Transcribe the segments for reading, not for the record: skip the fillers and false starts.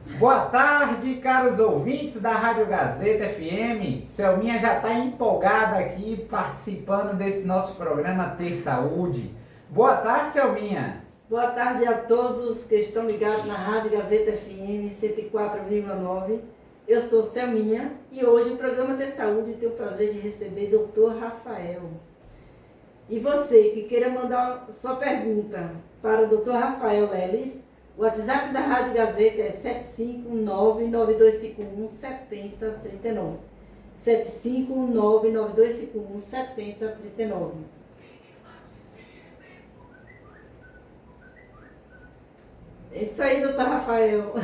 Boa tarde, caros ouvintes da Rádio Gazeta FM. Selminha já está empolgada aqui participando desse nosso programa Ter Saúde. Boa tarde, Selminha. Boa tarde a todos que estão ligados na Rádio Gazeta FM 104,9. Eu sou Selminha e hoje o programa Ter Saúde tem o prazer de receber Dr. Rafael. E você que queira mandar sua pergunta para o Dr. Rafael Leles, o WhatsApp da Rádio Gazeta é 759-9251-7039. 759-9251-7039. É isso aí, doutor Rafael.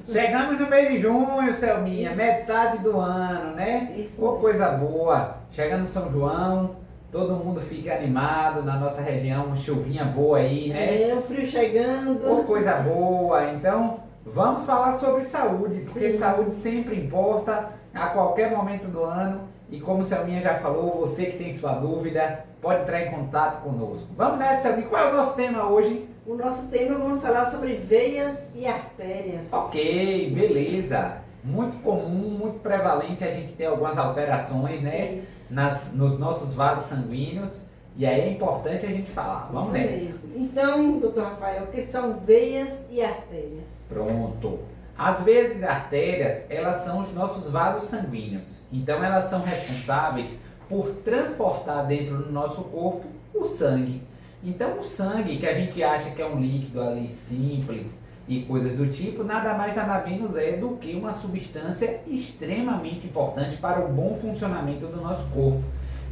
Chegamos no mês de junho, Selminha, metade do ano, né? Isso Ô, mesmo. coisa boa. Chegando São João, todo mundo fica animado na nossa região, uma chuvinha boa aí, né? O frio chegando. Ô, coisa boa. Então, vamos falar sobre saúde, porque Sim. saúde sempre importa a qualquer momento do ano. E como o Selminha já falou, você que tem sua dúvida, pode entrar em contato conosco. Vamos nessa, Selminha. Qual é o nosso tema hoje? O nosso tema, vamos falar sobre veias e artérias. Ok, beleza. Muito comum, muito prevalente a gente ter algumas alterações, né? Isso. Nos nossos vasos sanguíneos. E aí é importante a gente falar. Vamos Isso nessa. mesmo. Então, doutor Rafael, o que são veias e artérias? Pronto. As veias e artérias, elas são os nossos vasos sanguíneos. Então elas são responsáveis por transportar dentro do nosso corpo o sangue. Então o sangue, que a gente acha que é um líquido ali simples e coisas do tipo, nada mais nada menos é do que uma substância extremamente importante para o bom funcionamento do nosso corpo.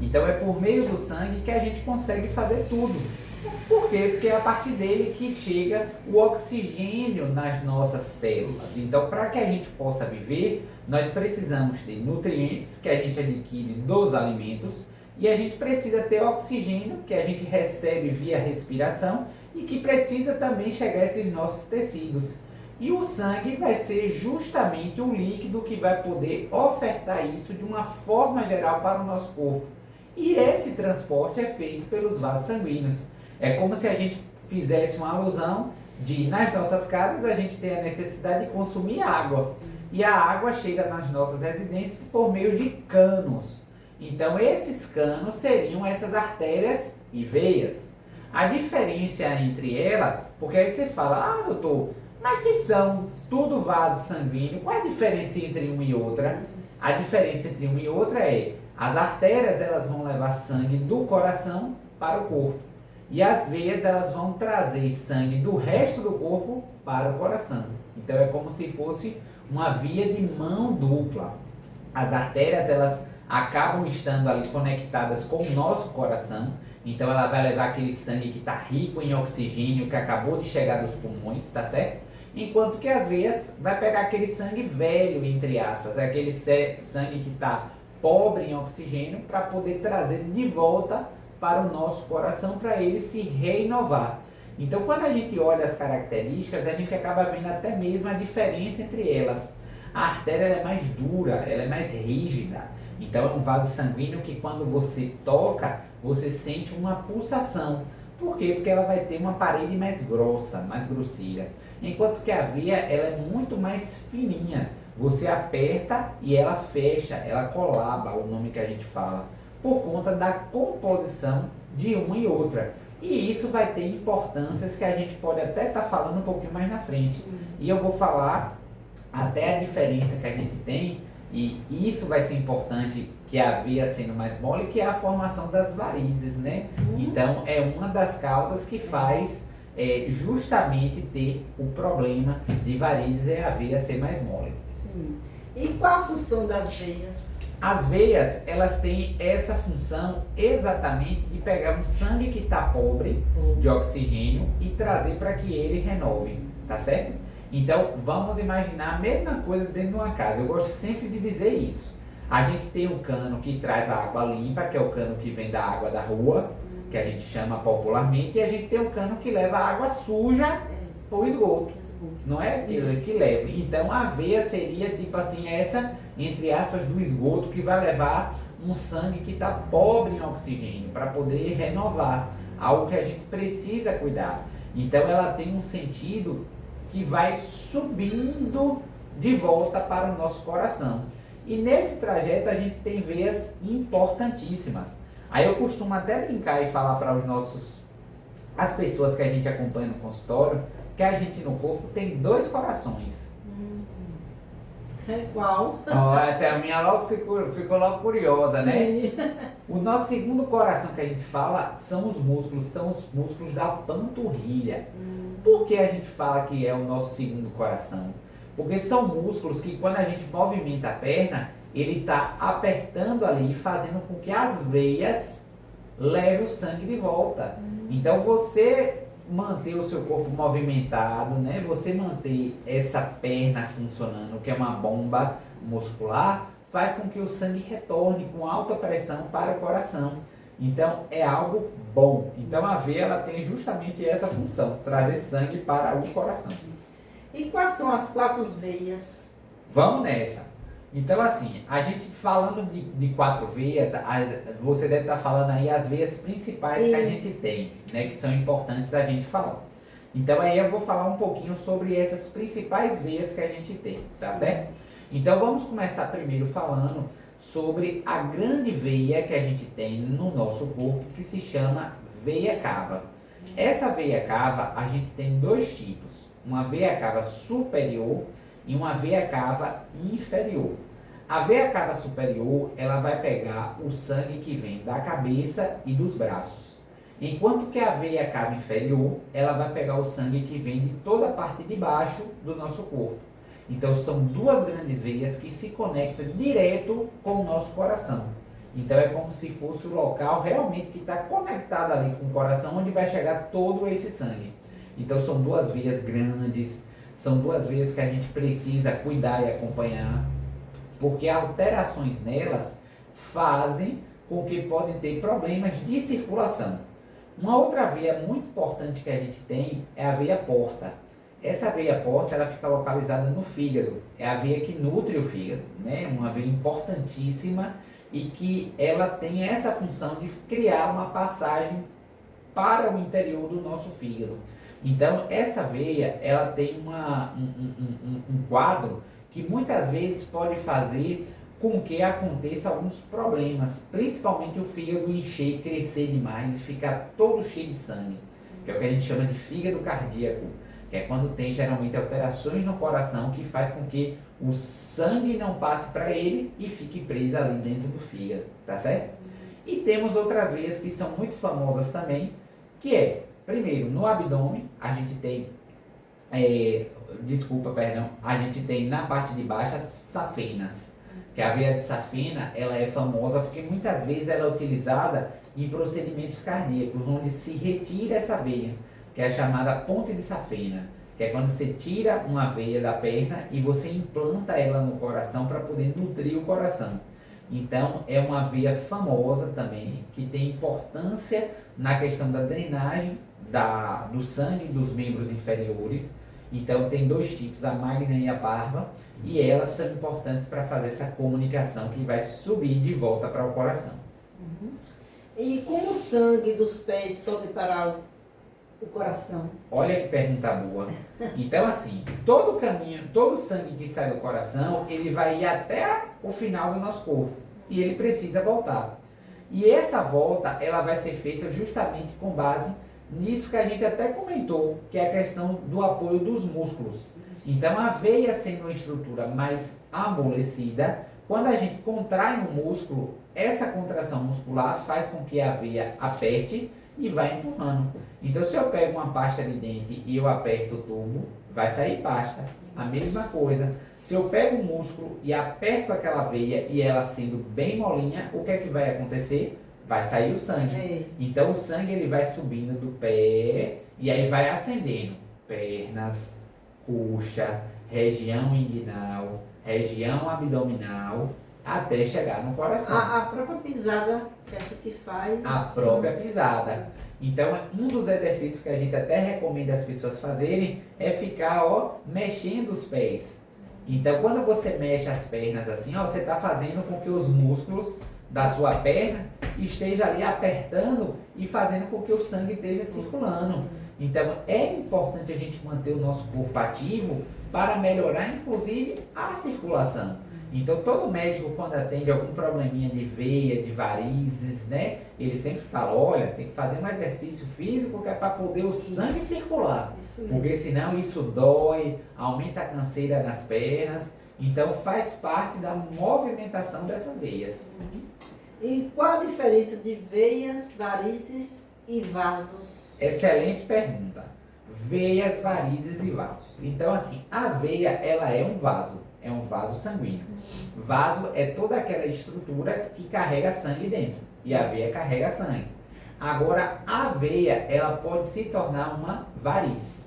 Então é por meio do sangue que a gente consegue fazer tudo. Por quê? Porque é a partir dele que chega o oxigênio nas nossas células. Então, para que a gente possa viver, nós precisamos ter nutrientes que a gente adquire dos alimentos e a gente precisa ter oxigênio que a gente recebe via respiração e que precisa também chegar a esses nossos tecidos. E o sangue vai ser justamente o líquido que vai poder ofertar isso de uma forma geral para o nosso corpo. E esse transporte é feito pelos vasos sanguíneos. É como se a gente fizesse uma alusão de, nas nossas casas, a gente tem a necessidade de consumir água. E a água chega nas nossas residências por meio de canos. Então, esses canos seriam essas artérias e veias. A diferença entre ela, porque aí você fala, doutor, mas se são tudo vaso sanguíneo, qual é a diferença entre uma e outra? A diferença entre uma e outra é, as artérias elas vão levar sangue do coração para o corpo. E as veias elas vão trazer sangue do resto do corpo para o coração. Então é como se fosse uma via de mão dupla. As artérias elas acabam estando ali conectadas com o nosso coração. Então ela vai levar aquele sangue que está rico em oxigênio, que acabou de chegar dos pulmões, tá certo? Enquanto que as veias vai pegar aquele sangue velho, entre aspas, aquele sangue que está pobre em oxigênio, para poder trazer de volta para o nosso coração, para ele se renovar. Então, quando a gente olha as características, a gente acaba vendo até mesmo a diferença entre elas. A artéria ela é mais dura, ela é mais rígida. Então, é um vaso sanguíneo que quando você toca, você sente uma pulsação. Por quê? Porque ela vai ter uma parede mais grossa, mais grosseira. Enquanto que a veia ela é muito mais fininha. Você aperta e ela fecha, ela colaba, o nome que a gente fala, por conta da composição de uma e outra. E isso vai ter importâncias que a gente pode até estar falando um pouquinho mais na frente. E eu vou falar até a diferença que a gente tem, e isso vai ser importante, que a veia sendo mais mole, que é a formação das varizes, né? Então é uma das causas que faz justamente ter o problema de varizes, é a veia ser mais mole. Sim. E qual a função das veias? As veias, elas têm essa função exatamente de pegar um sangue que está pobre de oxigênio e trazer para que ele renove, tá certo? Então, vamos imaginar a mesma coisa dentro de uma casa. Eu gosto sempre de dizer isso. A gente tem um cano que traz a água limpa, que é o cano que vem da água da rua, que a gente chama popularmente, e a gente tem um cano que leva a água suja para o esgoto. Não é aquilo que leva. Então a veia seria tipo assim, essa, entre aspas, do esgoto que vai levar um sangue que está pobre em oxigênio para poder renovar, algo que a gente precisa cuidar. Então ela tem um sentido que vai subindo de volta para o nosso coração. E nesse trajeto a gente tem veias importantíssimas. Aí eu costumo até brincar e falar para as pessoas que a gente acompanha no consultório, que a gente no corpo tem 2 corações. Qual? Ó, essa é a minha logo ficou logo curiosa, né? Sim. O nosso segundo coração que a gente fala são os músculos da panturrilha. Por que a gente fala que é o nosso segundo coração? Porque são músculos que quando a gente movimenta a perna, ele está apertando ali e fazendo com que as veias levem o sangue de volta. Então você manter o seu corpo movimentado, né? Você manter essa perna funcionando, que é uma bomba muscular, faz com que o sangue retorne com alta pressão para o coração. Então é algo bom. Então a veia ela tem justamente essa função, trazer sangue para o coração. E quais são as 4 veias? Vamos nessa. Então assim, a gente falando de 4 veias, você deve estar falando aí as veias principais que a gente tem, né, que são importantes a gente falar. Então aí eu vou falar um pouquinho sobre essas principais veias que a gente tem, tá certo? Então vamos começar primeiro falando sobre a grande veia que a gente tem no nosso corpo, que se chama veia cava. Essa veia cava a gente tem 2 tipos, uma veia cava superior e uma veia cava inferior. A veia cava superior, ela vai pegar o sangue que vem da cabeça e dos braços. Enquanto que a veia cava inferior, ela vai pegar o sangue que vem de toda a parte de baixo do nosso corpo. Então são 2 grandes veias que se conectam direto com o nosso coração. Então é como se fosse o local realmente que está conectado ali com o coração, onde vai chegar todo esse sangue. Então são 2 veias grandes, são 2 veias que a gente precisa cuidar e acompanhar, porque alterações nelas fazem com que podem ter problemas de circulação. Uma outra veia muito importante que a gente tem é a veia porta. Essa veia porta ela fica localizada no fígado, é a veia que nutre o fígado, né? Uma veia importantíssima e que ela tem essa função de criar uma passagem para o interior do nosso fígado. Então essa veia ela tem um quadro que muitas vezes pode fazer com que aconteça alguns problemas, principalmente o fígado encher, crescer demais e ficar todo cheio de sangue, que é o que a gente chama de fígado cardíaco, que é quando tem geralmente alterações no coração que faz com que o sangue não passe para ele e fique preso ali dentro do fígado, tá certo? E temos outras veias que são muito famosas também, que é, primeiro, no abdômen, a gente tem a gente tem na parte de baixo as safenas, que a veia de safena, ela é famosa porque muitas vezes ela é utilizada em procedimentos cardíacos, onde se retira essa veia, que é a chamada ponte de safena, que é quando você tira uma veia da perna e você implanta ela no coração para poder nutrir o coração. Então é uma veia famosa também, que tem importância na questão da drenagem do sangue dos membros inferiores. Então tem 2 tipos, a magna e a parva, e elas são importantes para fazer essa comunicação que vai subir de volta para o coração. E como o sangue dos pés sobe para o coração? Olha que pergunta boa. Então assim, todo caminho, todo sangue que sai do coração, ele vai ir até o final do nosso corpo e ele precisa voltar. E essa volta, ela vai ser feita justamente com base nisso que a gente até comentou, que é a questão do apoio dos músculos. Então a veia sendo uma estrutura mais amolecida, quando a gente contrai um músculo, essa contração muscular faz com que a veia aperte e vai empurrando. Então se eu pego uma pasta de dente e eu aperto o tubo, vai sair pasta. A mesma coisa, se eu pego um músculo e aperto aquela veia e ela sendo bem molinha, o que é que vai acontecer? Vai sair o sangue. Então o sangue ele vai subindo do pé e aí vai ascendendo pernas, coxa, região inguinal, região abdominal, até chegar no coração. A própria pisada que a gente faz. A própria pisada. Então um dos exercícios que a gente até recomenda as pessoas fazerem é ficar mexendo os pés. Então quando você mexe as pernas assim, você está fazendo com que os músculos da sua perna esteja ali apertando e fazendo com que o sangue esteja circulando. Então é importante a gente manter o nosso corpo ativo para melhorar inclusive a circulação. Então todo médico quando atende algum probleminha de veia, de varizes, né, ele sempre fala, olha, tem que fazer um exercício físico que é para poder o sangue circular, porque senão isso dói, aumenta a canseira nas pernas, então faz parte da movimentação dessas veias. E qual a diferença de veias, varizes e vasos? Excelente pergunta. Veias, varizes e vasos. Então assim, a veia ela é um vaso sanguíneo. Vaso é toda aquela estrutura que carrega sangue dentro. E a veia carrega sangue. Agora, a veia, ela pode se tornar uma variz.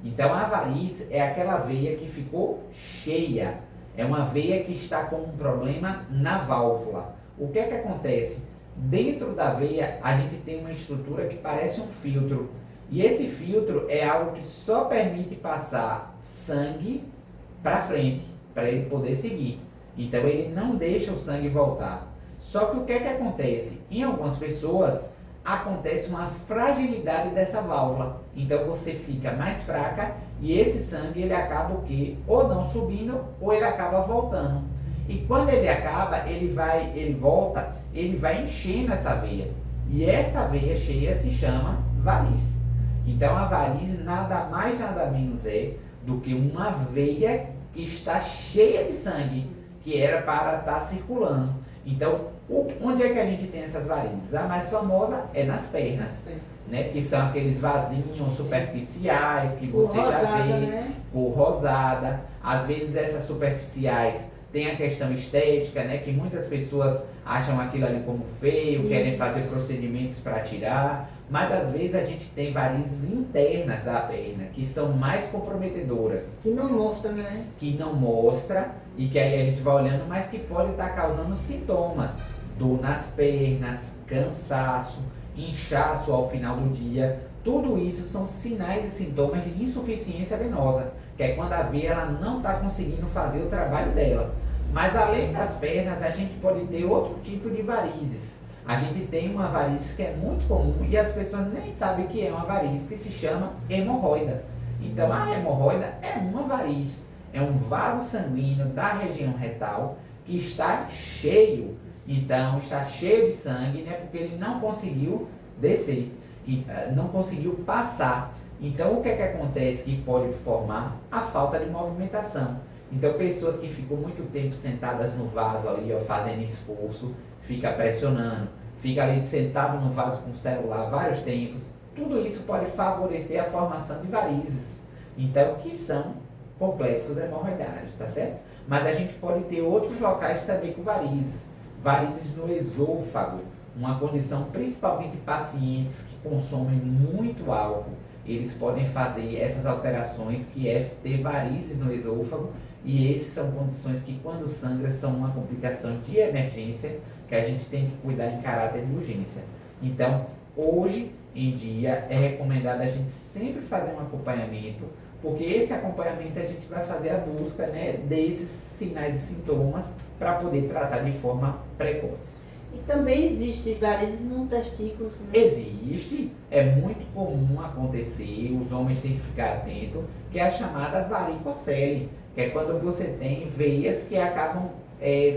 Então, a variz é aquela veia que ficou cheia. É uma veia que está com um problema na válvula. O que é que acontece? Dentro da veia, a gente tem uma estrutura que parece um filtro. E esse filtro é algo que só permite passar sangue para frente, para ele poder seguir. Então ele não deixa o sangue voltar. Só que o que é que acontece? Em algumas pessoas acontece uma fragilidade dessa válvula. Então você fica mais fraca e esse sangue ele acaba o quê? Ou não subindo ou ele acaba voltando. E quando ele acaba, ele volta, ele vai enchendo essa veia. E essa veia cheia se chama variz. Então a variz nada mais nada menos é do que uma veia que está cheia de sangue, que era para estar circulando. Então, onde é que a gente tem essas varizes? A mais famosa é nas pernas, né? Que são aqueles vasinhos superficiais que você já vê, né? Cor rosada. Às vezes essas superficiais têm a questão estética, né? Que muitas pessoas acham aquilo ali como feio, querem fazer procedimentos para tirar. Mas às vezes a gente tem varizes internas da perna, que são mais comprometedoras. Que não mostra, né? Que não mostra e que aí a gente vai olhando, mas que pode estar causando sintomas. Dor nas pernas, cansaço, inchaço ao final do dia. Tudo isso são sinais e sintomas de insuficiência venosa, que é quando a veia ela não está conseguindo fazer o trabalho dela. Mas além das pernas, a gente pode ter outro tipo de varizes. A gente tem uma variz que é muito comum e as pessoas nem sabem que é uma variz, que se chama hemorroida. Então a hemorroida é uma variz, é um vaso sanguíneo da região retal que está cheio. Então está cheio de sangue, né, porque ele não conseguiu descer, não conseguiu passar. Então o que é que acontece que pode formar? A falta de movimentação. Então pessoas que ficam muito tempo sentadas no vaso ali, ó, fazendo esforço, fica pressionando, fica ali sentado no vaso com o celular vários tempos, tudo isso pode favorecer a formação de varizes, então que são complexos hemorroidários, tá certo? Mas a gente pode ter outros locais também com varizes, varizes no esôfago, uma condição principalmente pacientes que consomem muito álcool, eles podem fazer essas alterações que é ter varizes no esôfago, e essas são condições que quando sangra são uma complicação de emergência que a gente tem que cuidar em caráter de urgência. Então, hoje em dia é recomendado a gente sempre fazer um acompanhamento, porque esse acompanhamento a gente vai fazer a busca, né, desses sinais e sintomas para poder tratar de forma precoce. E também existe varizes no testículo, né? Existe, é muito comum acontecer, os homens têm que ficar atentos, que é a chamada varicocele, que é quando você tem veias que acabam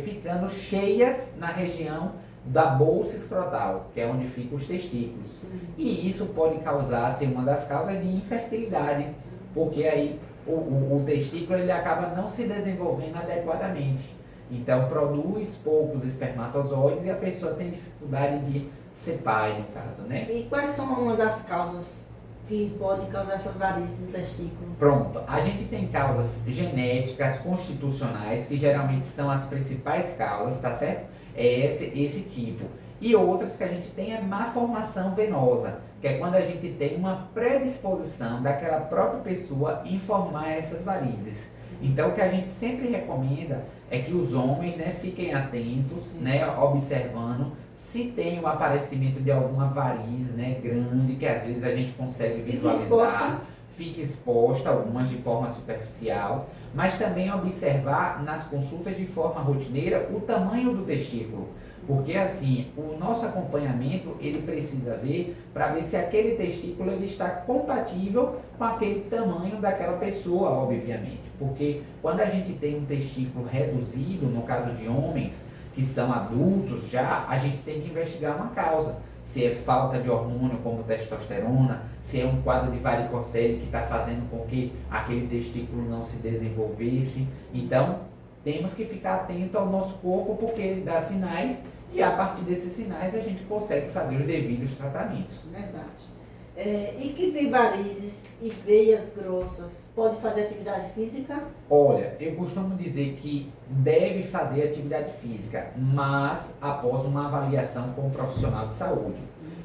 ficando cheias na região da bolsa escrotal, que é onde ficam os testículos. Sim. E isso pode causar, ser uma das causas de infertilidade, porque aí o testículo ele acaba não se desenvolvendo adequadamente. Então produz poucos espermatozoides e a pessoa tem dificuldade de ser pai, no caso, né? E quais são uma das causas que pode causar essas varizes no testículo? Pronto, a gente tem causas genéticas, constitucionais, que geralmente são as principais causas, tá certo? É esse tipo. E outras que a gente tem é má formação venosa, que é quando a gente tem uma predisposição daquela própria pessoa em formar essas varizes. Então o que a gente sempre recomenda é que os homens, né, fiquem atentos, né, observando se tem o aparecimento de alguma variz, né, grande, que às vezes a gente consegue visualizar, fica exposta, algumas de forma superficial, mas também observar nas consultas de forma rotineira o tamanho do testículo, Porque assim, o nosso acompanhamento, ele precisa ver para ver se aquele testículo ele está compatível com aquele tamanho daquela pessoa, obviamente. Porque quando a gente tem um testículo reduzido, no caso de homens que são adultos já, a gente tem que investigar uma causa. Se é falta de hormônio como testosterona, se é um quadro de varicocele que está fazendo com que aquele testículo não se desenvolvesse. Então, temos que ficar atento ao nosso corpo porque ele dá sinais e a partir desses sinais a gente consegue fazer os devidos tratamentos. Verdade. E quem tem varizes e veias grossas, pode fazer atividade física? Olha, eu costumo dizer que deve fazer atividade física, mas após uma avaliação com um profissional de saúde.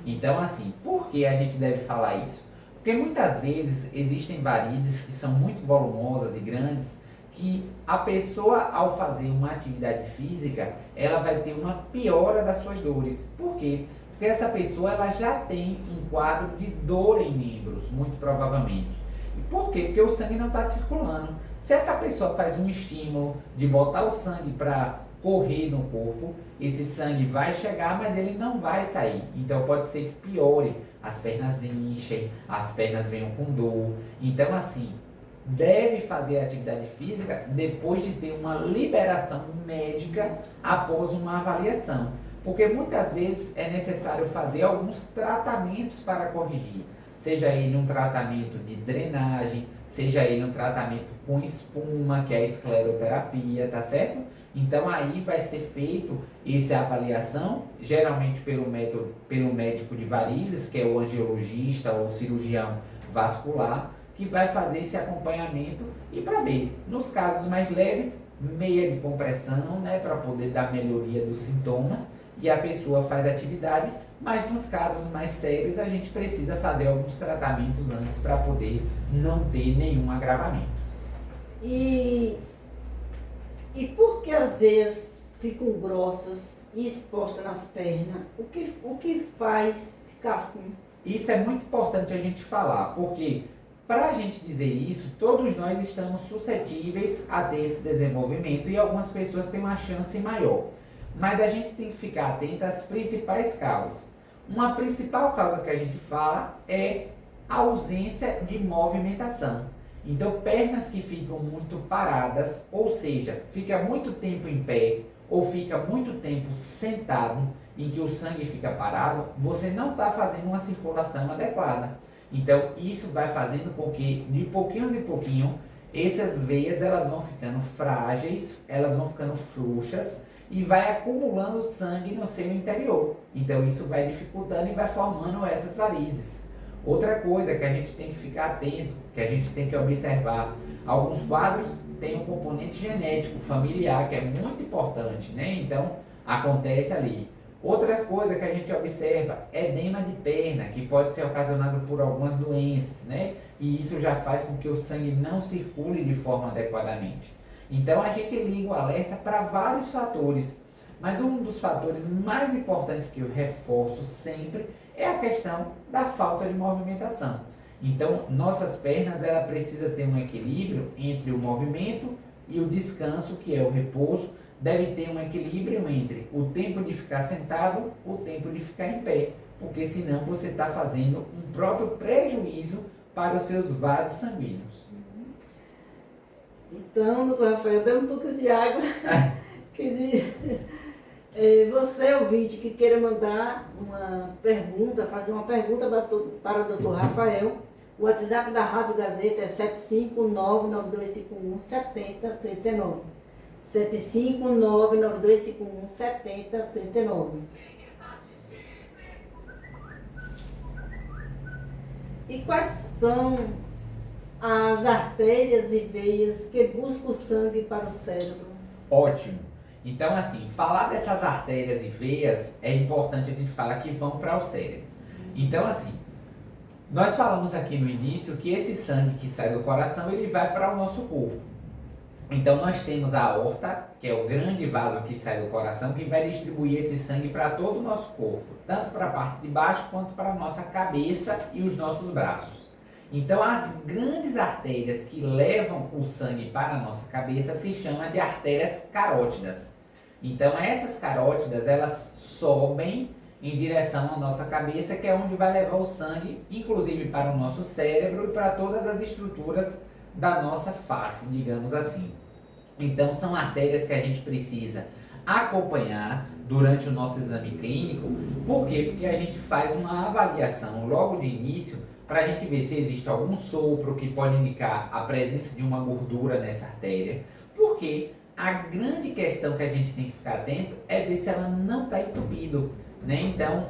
Então, assim, por que a gente deve falar isso? Porque muitas vezes existem varizes que são muito volumosas e grandes, que a pessoa, ao fazer uma atividade física, ela vai ter uma piora das suas dores. Por quê? Porque essa pessoa ela já tem um quadro de dor em membros, muito provavelmente. E por quê? Porque o sangue não está circulando. Se essa pessoa faz um estímulo de botar o sangue para correr no corpo, esse sangue vai chegar, mas ele não vai sair. Então pode ser que piore, as pernas inchem, as pernas venham com dor. Então assim, deve fazer atividade física depois de ter uma liberação médica após uma avaliação. Porque muitas vezes é necessário fazer alguns tratamentos para corrigir. Seja ele um tratamento de drenagem, seja ele um tratamento com espuma, que é a escleroterapia, tá certo? Então aí vai ser feito essa avaliação, geralmente pelo médico de varizes, que é o angiologista ou cirurgião vascular, que vai fazer esse acompanhamento e para ver, nos casos mais leves, meia de compressão, né, para poder dar melhoria dos sintomas e a pessoa faz atividade, mas nos casos mais sérios a gente precisa fazer alguns tratamentos antes para poder não ter nenhum agravamento. E por que as veias ficam grossas e expostas nas pernas? O que faz ficar assim? Isso é muito importante a gente falar, porque para a gente dizer isso, todos nós estamos suscetíveis a ter esse desenvolvimento e algumas pessoas têm uma chance maior. Mas a gente tem que ficar atento às principais causas. Uma principal causa que a gente fala é a ausência de movimentação. Então, pernas que ficam muito paradas, ou seja, fica muito tempo em pé ou fica muito tempo sentado, em que o sangue fica parado, você não está fazendo uma circulação adequada. Então, isso vai fazendo com que, de pouquinho em pouquinho, essas veias elas vão ficando frágeis, elas vão ficando frouxas e vai acumulando sangue no seu interior. Então, isso vai dificultando e vai formando essas varizes. Outra coisa que a gente tem que ficar atento, que a gente tem que observar, alguns quadros têm um componente genético familiar, que é muito importante, né? Então, acontece ali. Outra coisa que a gente observa, edema de perna, que pode ser ocasionado por algumas doenças, né? E isso já faz com que o sangue não circule de forma adequadamente. Então a gente liga o alerta para vários fatores, mas um dos fatores mais importantes que eu reforço sempre é a questão da falta de movimentação. Então nossas pernas ela precisa ter um equilíbrio entre o movimento e o descanso, que é o repouso. Deve ter um equilíbrio entre o tempo de ficar sentado, o tempo de ficar em pé, porque senão você está fazendo um próprio prejuízo para os seus vasos sanguíneos. Então, doutor Rafael, bebe um pouco de água. Você, ouvinte, que queira mandar uma pergunta, fazer uma pergunta para o doutor Rafael, o WhatsApp da Rádio Gazeta é 75992517039. 75992517039. E quais são as artérias e veias que buscam o sangue para o cérebro? Ótimo. Então, assim, falar dessas artérias e veias é importante a gente falar que vão para o cérebro. Então, assim, nós falamos aqui no início que esse sangue que sai do coração, ele vai para o nosso corpo. Então nós temos a aorta, que é o grande vaso que sai do coração, que vai distribuir esse sangue para todo o nosso corpo, tanto para a parte de baixo quanto para a nossa cabeça e os nossos braços. Então as grandes artérias que levam o sangue para a nossa cabeça se chamam de artérias carótidas. Então essas carótidas, elas sobem em direção à nossa cabeça, que é onde vai levar o sangue, inclusive para o nosso cérebro e para todas as estruturas da nossa face, digamos assim. Então são artérias que a gente precisa acompanhar durante o nosso exame clínico. Por quê? Porque a gente faz uma avaliação logo de início para a gente ver se existe algum sopro que pode indicar a presença de uma gordura nessa artéria. Porque a grande questão que a gente tem que ficar atento é ver se ela não está entupida, né? Então,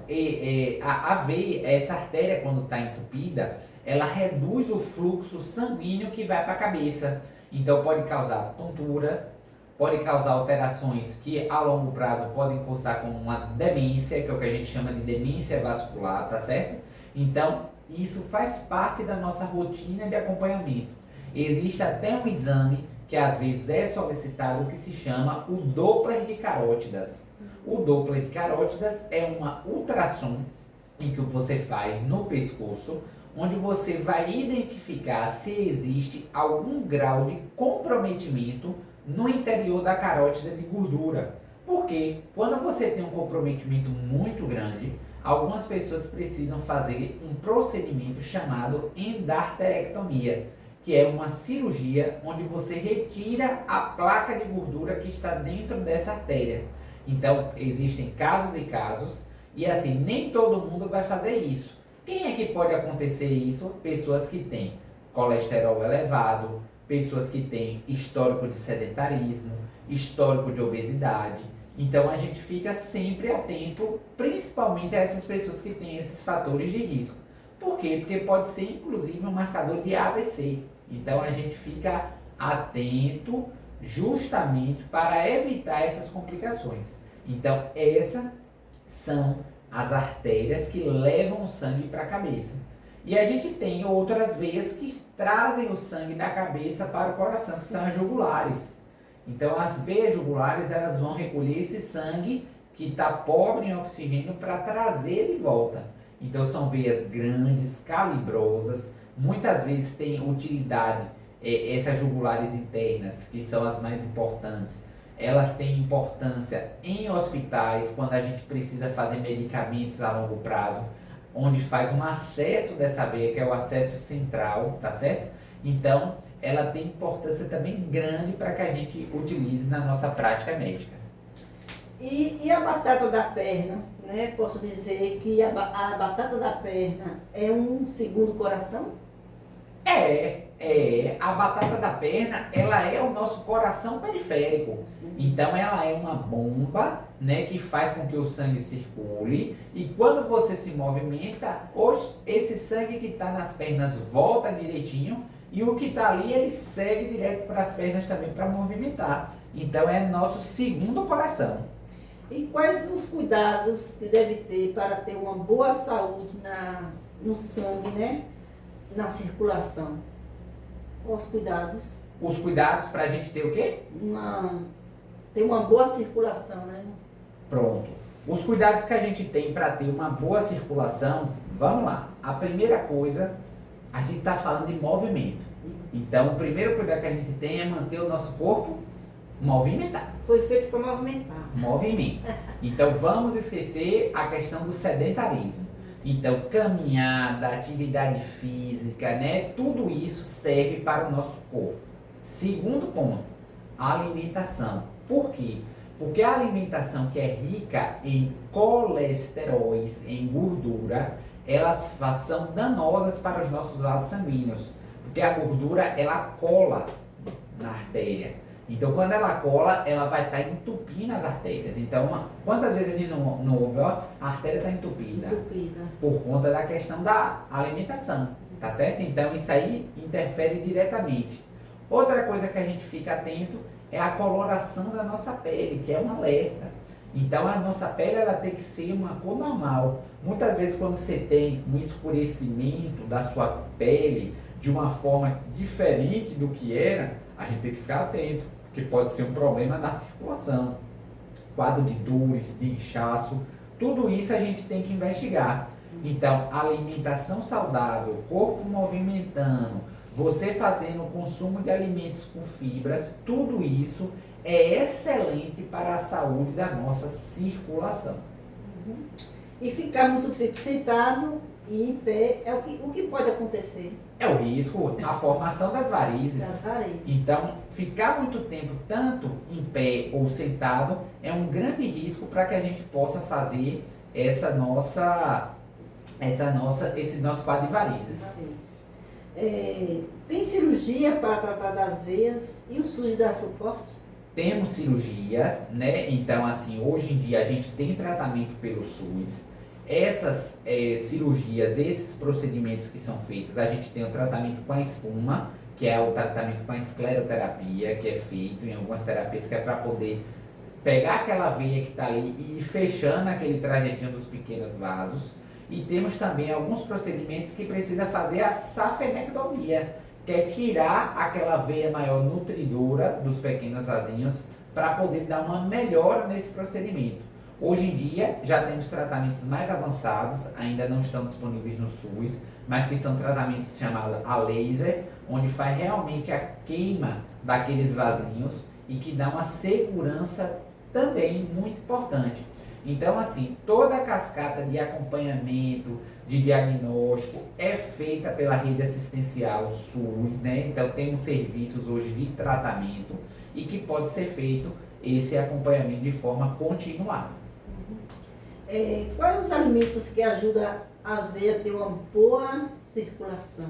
a veia, essa artéria quando está entupida, ela reduz o fluxo sanguíneo que vai para a cabeça. Então pode causar tontura, pode causar alterações que a longo prazo podem cursar como uma demência, que é o que a gente chama de demência vascular, tá certo? Então, isso faz parte da nossa rotina de acompanhamento. Existe até um exame que às vezes é solicitado que se chama o Doppler de carótidas. O Doppler de carótidas é uma ultrassom em que você faz no pescoço, onde você vai identificar se existe algum grau de comprometimento no interior da carótida de gordura. Porque quando você tem um comprometimento muito grande, algumas pessoas precisam fazer um procedimento chamado endarterectomia, que é uma cirurgia onde você retira a placa de gordura que está dentro dessa artéria. Então, existem casos e casos, e assim, nem todo mundo vai fazer isso. Quem é que pode acontecer isso? Pessoas que têm colesterol elevado, pessoas que têm histórico de sedentarismo, histórico de obesidade. Então a gente fica sempre atento, principalmente a essas pessoas que têm esses fatores de risco. Por quê? Porque pode ser inclusive um marcador de AVC. Então a gente fica atento justamente para evitar essas complicações. Então essas são as artérias que levam o sangue para a cabeça. E a gente tem outras veias que trazem o sangue da cabeça para o coração, que são as jugulares. Então as veias jugulares, elas vão recolher esse sangue que está pobre em oxigênio para trazer de volta. Então são veias grandes, calibrosas, muitas vezes têm utilidade, essas jugulares internas, que são as mais importantes. Elas têm importância em hospitais, quando a gente precisa fazer medicamentos a longo prazo, onde faz um acesso dessa veia, que é o acesso central, tá certo? Então, ela tem importância também grande para que a gente utilize na nossa prática médica. E a batata da perna, né? Posso dizer que a batata da perna é um segundo coração? A batata da perna, ela é o nosso coração periférico. Então ela é uma bomba, né, que faz com que o sangue circule, e quando você se movimenta, hoje esse sangue que está nas pernas volta direitinho, e o que está ali ele segue direto para as pernas também para movimentar. Então é nosso segundo coração. E quais os cuidados que deve ter para ter uma boa saúde no sangue, né? Na circulação? Quais os cuidados? Os cuidados para a gente ter o quê? Ter uma boa circulação, né? Pronto. Os cuidados que a gente tem para ter uma boa circulação, vamos lá. A primeira coisa, a gente está falando de movimento. Então, o primeiro cuidado que a gente tem é manter o nosso corpo movimentado. Foi feito para movimentar. Movimento. Então, vamos esquecer a questão do sedentarismo. Então, caminhada, atividade física, né? Tudo isso serve para o nosso corpo. Segundo ponto, alimentação. Por quê? Porque a alimentação que é rica em colesteróis, em gordura, elas são danosas para os nossos vasos sanguíneos. Porque a gordura, ela cola na artéria. Então, quando ela cola, ela vai estar entupindo as artérias. Então, quantas vezes a gente não ouve, ó, a artéria está entupida? Por conta da questão da alimentação, tá certo? Então, isso aí interfere diretamente. Outra coisa que a gente fica atento é a coloração da nossa pele, que é um alerta. Então, a nossa pele, ela tem que ser uma cor normal. Muitas vezes, quando você tem um escurecimento da sua pele de uma forma diferente do que era, a gente tem que ficar atento, porque pode ser um problema da circulação, quadro de dores, de inchaço, tudo isso a gente tem que investigar. Então, alimentação saudável, corpo movimentando, você fazendo o consumo de alimentos com fibras, tudo isso é excelente para a saúde da nossa circulação. E ficar muito tempo sentado e em pé é o que pode acontecer. É o risco, a formação das varizes. Das varizes. Então, ficar muito tempo tanto em pé ou sentado é um grande risco para que a gente possa fazer esse nosso quadro de varizes. Tem cirurgia para tratar das veias e o SUS dá suporte? Temos cirurgias, né? Então, assim, hoje em dia a gente tem tratamento pelo SUS. Essas cirurgias, esses procedimentos que são feitos, a gente tem o tratamento com a espuma, que é o tratamento com a escleroterapia, que é feito em algumas terapias, que é para poder pegar aquela veia que está ali e ir fechando aquele trajetinho dos pequenos vasos. E temos também alguns procedimentos que precisa fazer a safenectomia, que é tirar aquela veia maior nutridora dos pequenos vasinhos para poder dar uma melhora nesse procedimento. Hoje em dia já temos tratamentos mais avançados, ainda não estão disponíveis no SUS, mas que são tratamentos chamados a laser, onde faz realmente a queima daqueles vasinhos e que dá uma segurança também muito importante. Então, assim, toda a cascata de acompanhamento, de diagnóstico é feita pela rede assistencial SUS, né? Então, temos serviços hoje de tratamento e que pode ser feito esse acompanhamento de forma continuada. Quais os alimentos que ajudam as veias a ter uma boa circulação?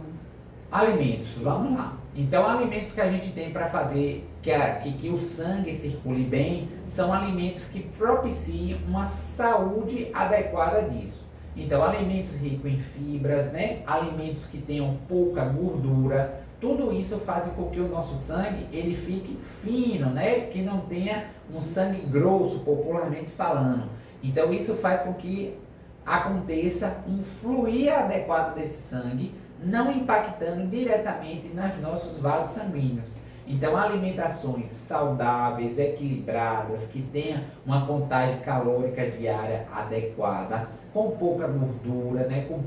Alimentos, vamos lá. Então, alimentos que a gente tem para fazer que o sangue circule bem são alimentos que propiciam uma saúde adequada disso. Então, alimentos ricos em fibras, né? Alimentos que tenham pouca gordura, tudo isso faz com que o nosso sangue ele fique fino, né? Que não tenha um sangue grosso, popularmente falando. Então, isso faz com que aconteça um fluir adequado desse sangue, não impactando diretamente nos nossos vasos sanguíneos. Então, alimentações saudáveis, equilibradas, que tenham uma contagem calórica diária adequada, com pouca gordura, né, com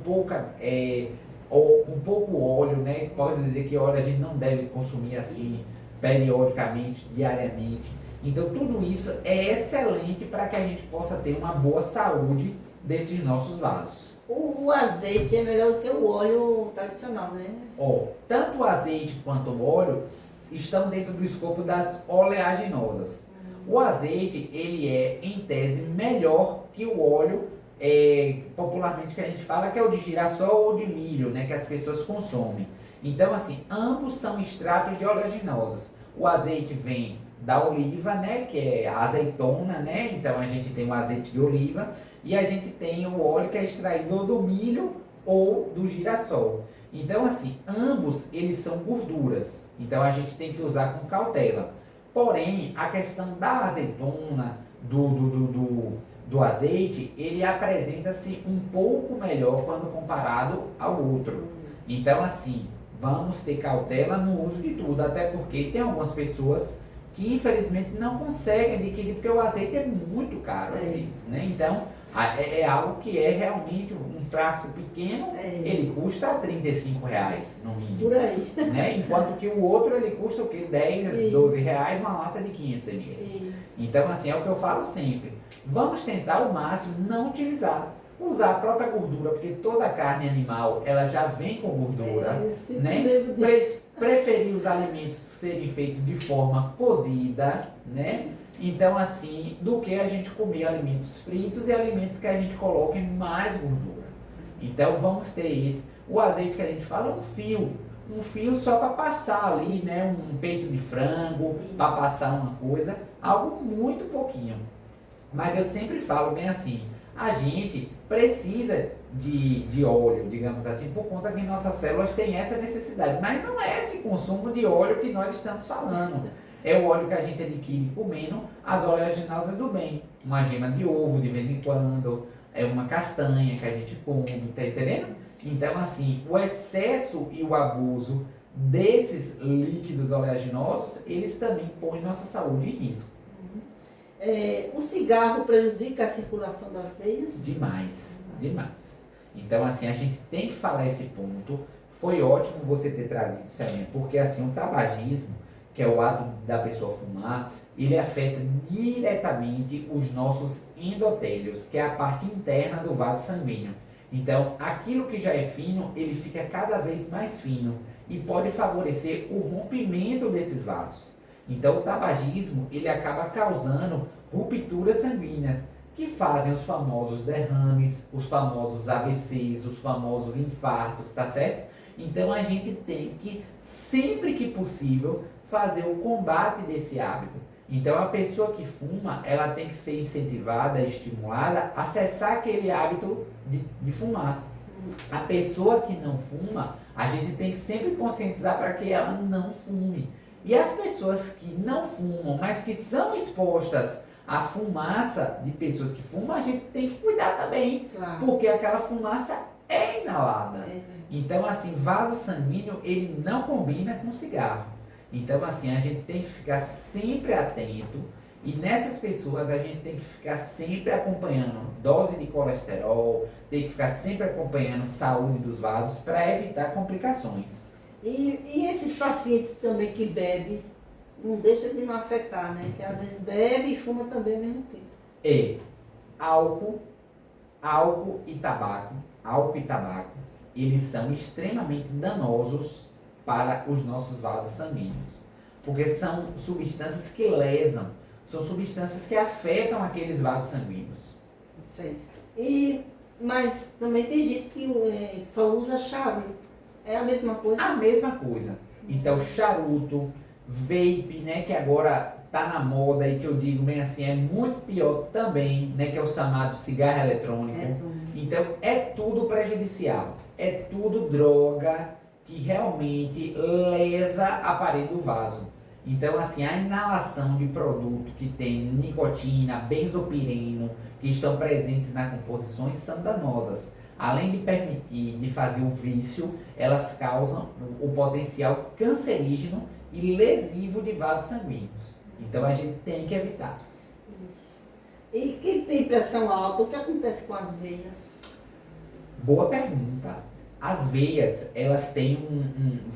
pouco óleo, né, pode dizer que óleo a gente não deve consumir assim periodicamente, diariamente. Então, tudo isso é excelente para que a gente possa ter uma boa saúde desses nossos vasos. O azeite é melhor do que o óleo tradicional, né? Tanto o azeite quanto o óleo estão dentro do escopo das oleaginosas. O azeite, ele é, em tese, melhor que o óleo, popularmente que a gente fala, que é o de girassol ou de milho, né, que as pessoas consomem. Então, assim, ambos são extratos de oleaginosas. O azeite vem da oliva, né, que é a azeitona, né, então a gente tem o azeite de oliva e a gente tem o óleo que é extraído do milho ou do girassol. Então, assim, ambos eles são gorduras, então a gente tem que usar com cautela. Porém, a questão da azeitona, do azeite, ele apresenta-se um pouco melhor quando comparado ao outro. Então, assim, vamos ter cautela no uso de tudo, até porque tem algumas pessoas que infelizmente não conseguem adquirir, porque o azeite é muito caro às vezes, né? Então, é algo que é realmente um frasco pequeno, ele custa R$35 no mínimo. Por aí. Né? Enquanto que o outro, ele custa o quê? 10, 12 reais, uma lata de 500 ml. Então, assim, é o que eu falo sempre. Vamos tentar ao máximo não utilizar. Usar a própria gordura, porque toda a carne animal, ela já vem com gordura, né? Preferir os alimentos serem feitos de forma cozida, né? Então, assim, do que a gente comer alimentos fritos e alimentos que a gente coloque mais gordura. Então, vamos ter esse. O azeite que a gente fala é um fio só para passar ali, né? Um peito de frango, para passar uma coisa, algo muito pouquinho. Mas eu sempre falo bem assim, a gente precisa de óleo, digamos assim, por conta que nossas células têm essa necessidade. Mas não é esse consumo de óleo que nós estamos falando. É o óleo que a gente adquire comendo as oleaginosas do bem. Uma gema de ovo de vez em quando, é uma castanha que a gente come, tá entendendo? Então, assim, o excesso e o abuso desses líquidos oleaginosos, eles também põem nossa saúde em risco. O cigarro prejudica a circulação das veias? Demais. Então, assim, a gente tem que falar esse ponto. Foi ótimo você ter trazido, Celinha, porque assim, o tabagismo, que é o ato da pessoa fumar, ele afeta diretamente os nossos endotélios, que é a parte interna do vaso sanguíneo. Então, aquilo que já é fino, ele fica cada vez mais fino e pode favorecer o rompimento desses vasos. Então, o tabagismo, ele acaba causando rupturas sanguíneas, que fazem os famosos derrames, os famosos AVCs, os famosos infartos, tá certo? Então, a gente tem que, sempre que possível, fazer o combate desse hábito. Então, a pessoa que fuma, ela tem que ser incentivada, estimulada a cessar aquele hábito de fumar. A pessoa que não fuma, a gente tem que sempre conscientizar para que ela não fume. E as pessoas que não fumam, mas que são expostas à fumaça de pessoas que fumam, a gente tem que cuidar também. Claro. Porque aquela fumaça é inalada. É. Então, assim, vaso sanguíneo, ele não combina com cigarro. Então, assim, a gente tem que ficar sempre atento e nessas pessoas a gente tem que ficar sempre acompanhando dose de colesterol, tem que ficar sempre acompanhando saúde dos vasos para evitar complicações. E esses pacientes também que bebem, não deixa de não afetar, né? Que às vezes bebe e fuma também ao mesmo tempo. E álcool e tabaco, eles são extremamente danosos para os nossos vasos sanguíneos, porque são substâncias que lesam, são substâncias que afetam aqueles vasos sanguíneos. Certo. Mas também tem gente que só usa charuto. É a mesma coisa? A mesma coisa. Então, charuto, vape, né, que agora tá na moda e que eu digo bem assim, é muito pior também, né, que é o chamado cigarro eletrônico. Então, é tudo prejudicial, é tudo droga que realmente lesa a parede do vaso. Então, assim, a inalação de produto que tem nicotina, benzopireno, que estão presentes nas composições, são danosas. Além de permitir, de fazer o vício, elas causam o potencial cancerígeno e lesivo de vasos sanguíneos. Então, a gente tem que evitar. Isso. E quem tem pressão alta, o que acontece com as veias? Boa pergunta. As veias, elas têm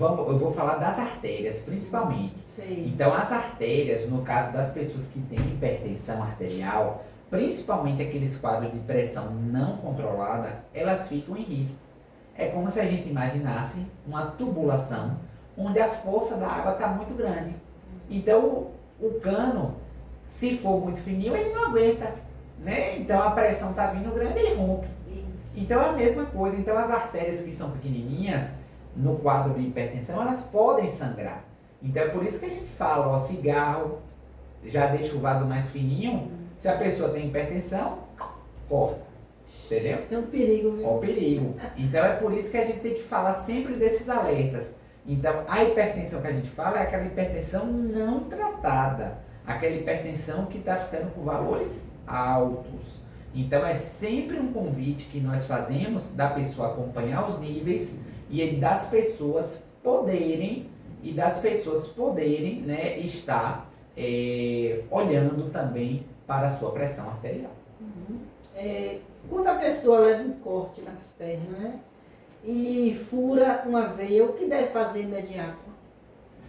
eu vou falar das artérias, principalmente. Sim. Então, as artérias, no caso das pessoas que têm hipertensão arterial, principalmente aqueles quadros de pressão não controlada, elas ficam em risco. É como se a gente imaginasse uma tubulação onde a força da água está muito grande. Então, o cano, se for muito fininho, ele não aguenta, né? Então, a pressão está vindo grande, ele rompe. Então é a mesma coisa. Então as artérias que são pequenininhas, no quadro de hipertensão, elas podem sangrar. Então é por isso que a gente fala, ó, cigarro já deixa o vaso mais fininho. Se a pessoa tem hipertensão, corta. Entendeu? É um perigo, viu? É um perigo. Então é por isso que a gente tem que falar sempre desses alertas. Então a hipertensão que a gente fala é aquela hipertensão não tratada. Aquela hipertensão que está ficando com valores altos. Então é sempre um convite que nós fazemos da pessoa acompanhar os níveis e das pessoas poderem né, estar olhando também para a sua pressão arterial. Quando a pessoa leva um corte nas pernas, né, e fura uma veia, o que deve fazer imediato?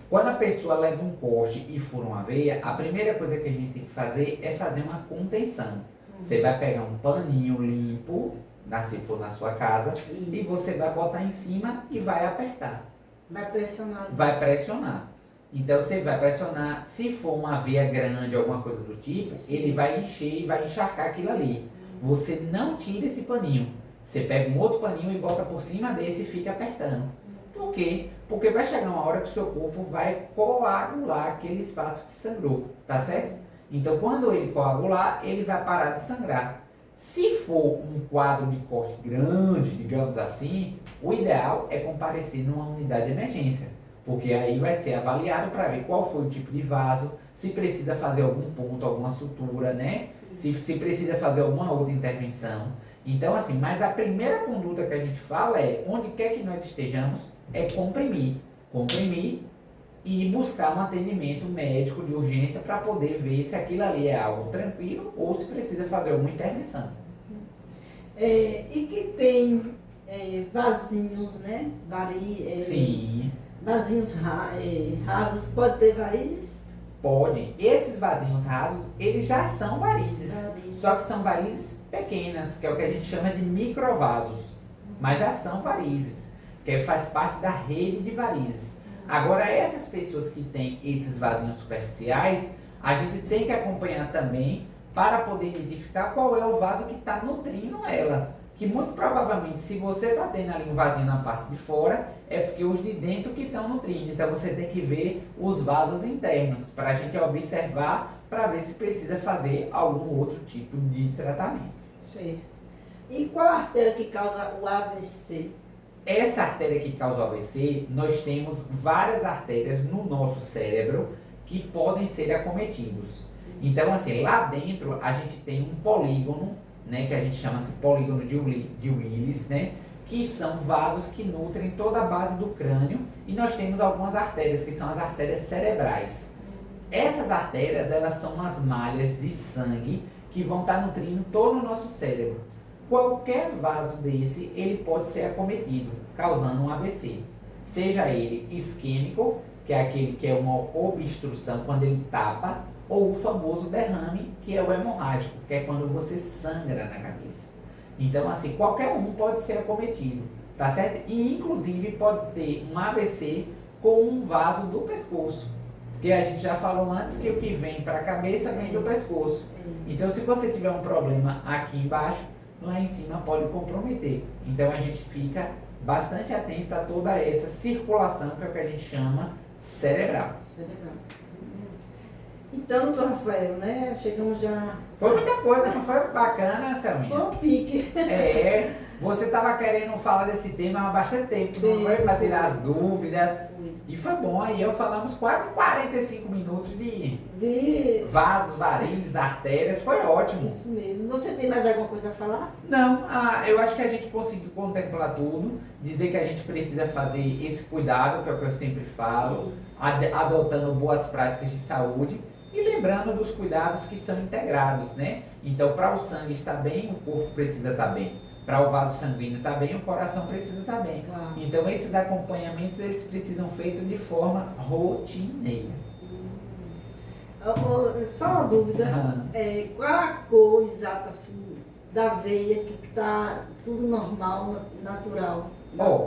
Quando a pessoa leva um corte e fura uma veia, a primeira coisa que a gente tem que fazer é fazer uma contenção. Você vai pegar um paninho limpo, se for na sua casa, Isso. e você vai botar em cima e vai apertar. Vai pressionar. Vai pressionar. Então você vai pressionar, se for uma veia grande, alguma coisa do tipo, Sim. ele vai encher e vai encharcar aquilo ali. Você não tira esse paninho. Você pega um outro paninho e bota por cima desse e fica apertando. Por quê? Porque vai chegar uma hora que o seu corpo vai coagular aquele espaço que sangrou, tá certo? Então, quando ele coagular, ele vai parar de sangrar. Se for um quadro de corte grande, digamos assim, o ideal é comparecer numa unidade de emergência, porque aí vai ser avaliado para ver qual foi o tipo de vaso, se precisa fazer algum ponto, alguma sutura, né? Se precisa fazer alguma outra intervenção. Então, assim, mas a primeira conduta que a gente fala é, onde quer que nós estejamos, é comprimir. Comprimir e buscar um atendimento médico de urgência para poder ver se aquilo ali é algo tranquilo ou se precisa fazer alguma intervenção. E que tem vasinhos, né? Sim. Vasinhos rasos, pode ter varizes? Pode. Esses vasinhos rasos, eles já são varizes. Só que são varizes pequenas, que é o que a gente chama de microvasos. Mas já são varizes, que faz parte da rede de varizes. Agora, essas pessoas que têm esses vasinhos superficiais, a gente tem que acompanhar também para poder identificar qual é o vaso que está nutrindo ela. Que muito provavelmente, se você está tendo ali um vasinho na parte de fora, é porque os de dentro que estão nutrindo. Então você tem que ver os vasos internos para a gente observar para ver se precisa fazer algum outro tipo de tratamento. Certo. E qual a artéria que causa o AVC? Essa artéria que causa o AVC, nós temos várias artérias no nosso cérebro que podem ser acometidos. Então, assim, lá dentro a gente tem um polígono, né, que a gente chama-se polígono de Willis, né, que são vasos que nutrem toda a base do crânio, e nós temos algumas artérias, que são as artérias cerebrais. Essas artérias, elas são umas malhas de sangue que vão estar nutrindo todo o nosso cérebro. Qualquer vaso desse, ele pode ser acometido, causando um AVC. Seja ele isquêmico, que é aquele que é uma obstrução quando ele tapa, ou o famoso derrame, que é o hemorrágico, que é quando você sangra na cabeça. Então, assim, qualquer um pode ser acometido, tá certo? E, inclusive, pode ter um AVC com um vaso do pescoço, porque a gente já falou antes que o que vem para a cabeça vem do pescoço. Então, se você tiver um problema aqui embaixo, lá em cima pode comprometer. Então, a gente fica bastante atento a toda essa circulação, que é o que a gente chama cerebral. Então, doutor Rafael, né? Chegamos já... Foi muita coisa, não foi bacana, Selminha? Bom pique. É, você estava querendo falar desse tema há bastante tempo, não foi? Para tirar as dúvidas. E foi bom, aí eu falamos quase 45 minutos de vasos, varizes, artérias, foi ótimo. Isso mesmo. Você tem mais alguma coisa a falar? Não, eu acho que a gente conseguiu contemplar tudo, dizer que a gente precisa fazer esse cuidado, que é o que eu sempre falo, adotando boas práticas de saúde e lembrando dos cuidados que são integrados, né? Então, para o sangue estar bem, o corpo precisa estar bem. Para o vaso sanguíneo estar bem, o coração precisa estar bem. Claro. Então, esses acompanhamentos, eles precisam feitos de forma rotineira. Só uma dúvida, qual a cor exata assim, da veia que está tudo normal, natural?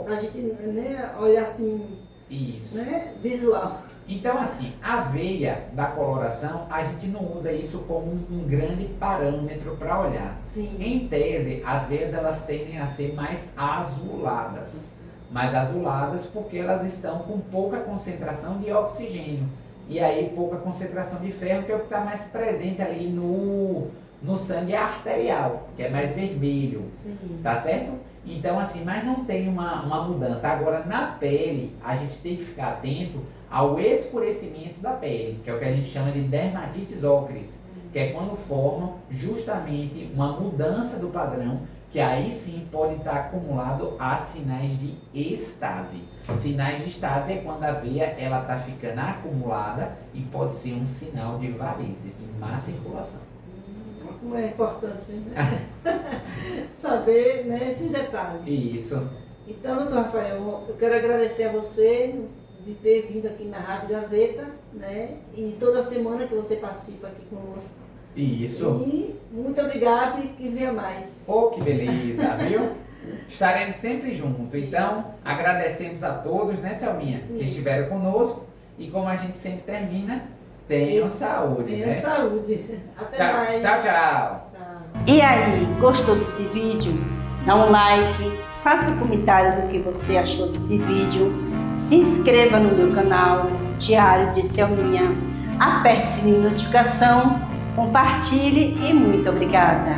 Para a gente, né, olhar assim, isso, né, visual. Então, assim, a veia da coloração, a gente não usa isso como um grande parâmetro para olhar. Sim. Em tese, às vezes elas tendem a ser mais azuladas. Mais azuladas porque elas estão com pouca concentração de oxigênio. E aí, pouca concentração de ferro, que é o que está mais presente ali no sangue arterial, que é mais vermelho. Sim. Tá certo? Então, assim, mas não tem uma mudança. Agora, na pele, a gente tem que ficar atento ao escurecimento da pele, que é o que a gente chama de dermatites ocres, que é quando formam justamente uma mudança do padrão, que aí sim pode estar acumulado a sinais de estase. Sinais de estase é quando a veia ela está ficando acumulada e pode ser um sinal de varizes, de má circulação. Como é importante, né? Saber, né, esses detalhes. Isso. Então, doutor Rafael, eu quero agradecer a você de ter vindo aqui na Rádio Gazeta, né? E toda semana que você participa aqui conosco. Isso. E muito obrigado e que venha mais. Oh, que beleza, viu? Estaremos sempre juntos. Então, agradecemos a todos, né, Selminha, que estiveram conosco. E como a gente sempre termina, tenham saúde, tenham né? saúde. Até Tchau, mais. tchau, tchau. E aí, gostou desse vídeo? Dá um like, faça um comentário do que você achou desse vídeo, se inscreva no meu canal Diário de Selminha, aperte o sininho de notificação, compartilhe e muito obrigada!